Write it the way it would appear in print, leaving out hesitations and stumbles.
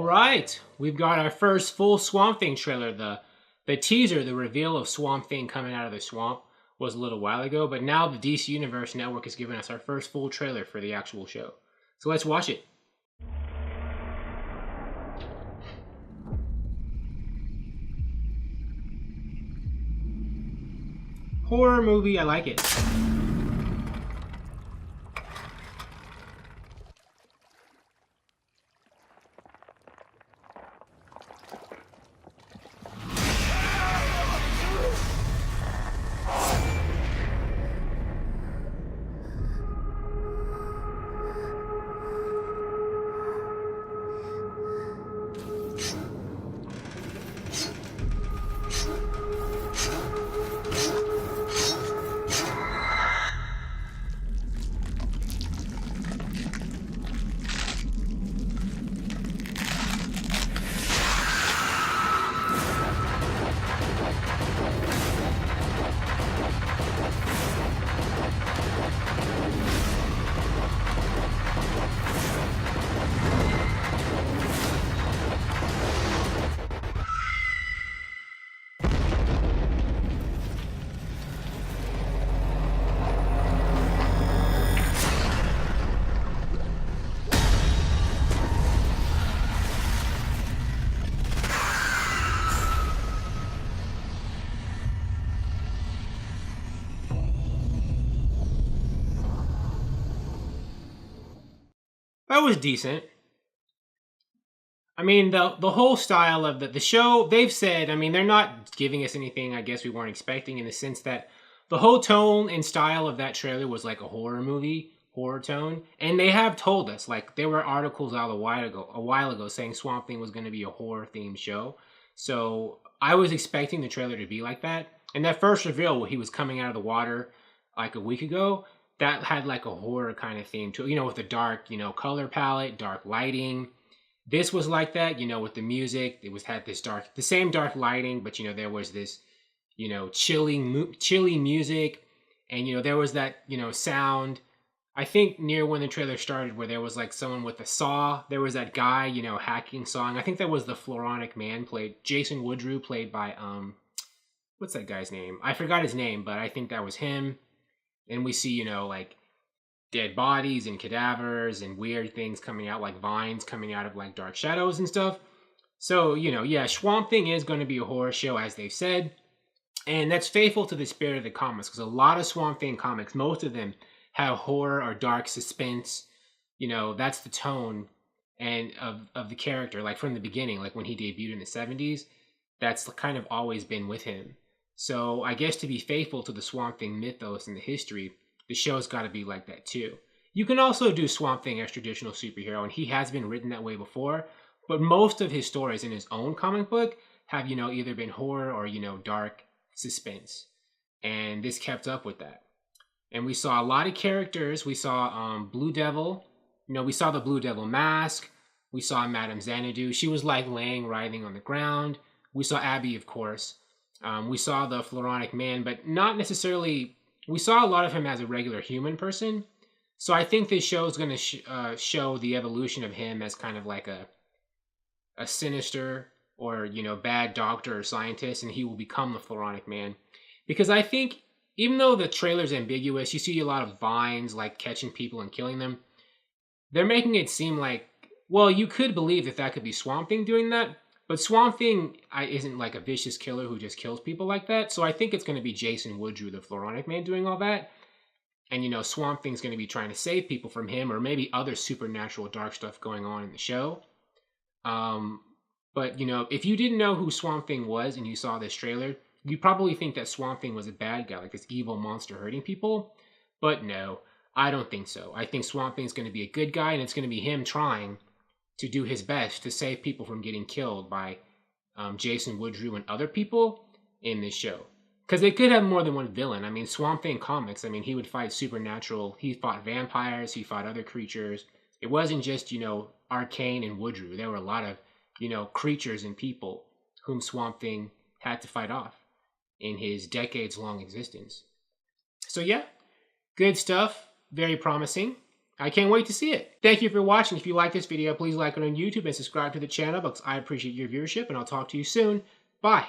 All right, we've got our first full Swamp Thing trailer. The teaser, the reveal of Swamp Thing coming out of the swamp was a little while ago, but now the DC Universe Network has given us our first full trailer for the actual show. So let's watch it. Horror movie, I like it. That was decent. I mean, the whole style of the show, they've said, I mean, they're not giving us anything I guess we weren't expecting, in the sense that the whole tone and style of that trailer was like a horror movie, horror tone. And they have told us, like, there were articles out a while ago saying Swamp Thing was going to be a horror themed show. So I was expecting the trailer to be like that. And that first reveal where he was coming out of the water like a week ago, that had like a horror kind of theme to it, with a dark, color palette, dark lighting. This was like that, with the music. It had this the same dark lighting, but there was this, chilly music, and there was that, sound. I think near when the trailer started, where there was like someone with a saw. There was that guy, hacking sawing. I think that was the Floronic Man, played Jason Woodrue, played by what's that guy's name? I forgot his name, but I think that was him. And we see, like dead bodies and cadavers and weird things coming out, like vines coming out of like dark shadows and stuff. So, yeah, Swamp Thing is going to be a horror show, as they've said. And that's faithful to the spirit of the comics, because a lot of Swamp Thing comics, most of them have horror or dark suspense. That's the tone and of the character, like from the beginning, like when he debuted in the 70s, that's kind of always been with him. So I guess to be faithful to the Swamp Thing mythos and the history, the show's got to be like that too. You can also do Swamp Thing as traditional superhero, and he has been written that way before, but most of his stories in his own comic book have, either been horror or, dark suspense. And this kept up with that. And we saw a lot of characters. We saw Blue Devil. We saw the Blue Devil mask. We saw Madame Xanadu. She was like writhing on the ground. We saw Abby, of course. We saw the Floronic Man, but not necessarily. We saw a lot of him as a regular human person. So I think this show is going to show the evolution of him as kind of like a sinister or, bad doctor or scientist, and he will become the Floronic Man. Because I think, even though the trailer's ambiguous, you see a lot of vines like catching people and killing them. They're making it seem like, well, you could believe that could be Swamp Thing doing that. But Swamp Thing isn't like a vicious killer who just kills people like that. So I think it's going to be Jason Woodrue, the Floronic Man, doing all that. And, Swamp Thing's going to be trying to save people from him, or maybe other supernatural dark stuff going on in the show. But, if you didn't know who Swamp Thing was and you saw this trailer, you'd probably think that Swamp Thing was a bad guy, like this evil monster hurting people. But no, I don't think so. I think Swamp Thing's going to be a good guy, and it's going to be him trying to do his best to save people from getting killed by Jason Woodrue and other people in this show. Because they could have more than one villain. I mean, Swamp Thing comics, he would fight supernatural. He fought vampires. He fought other creatures. It wasn't just, Arcane and Woodrue. There were a lot of, creatures and people whom Swamp Thing had to fight off in his decades-long existence. So yeah, good stuff. Very promising. I can't wait to see it. Thank you for watching. If you like this video, please like it on YouTube and subscribe to the channel because I appreciate your viewership, and I'll talk to you soon. Bye.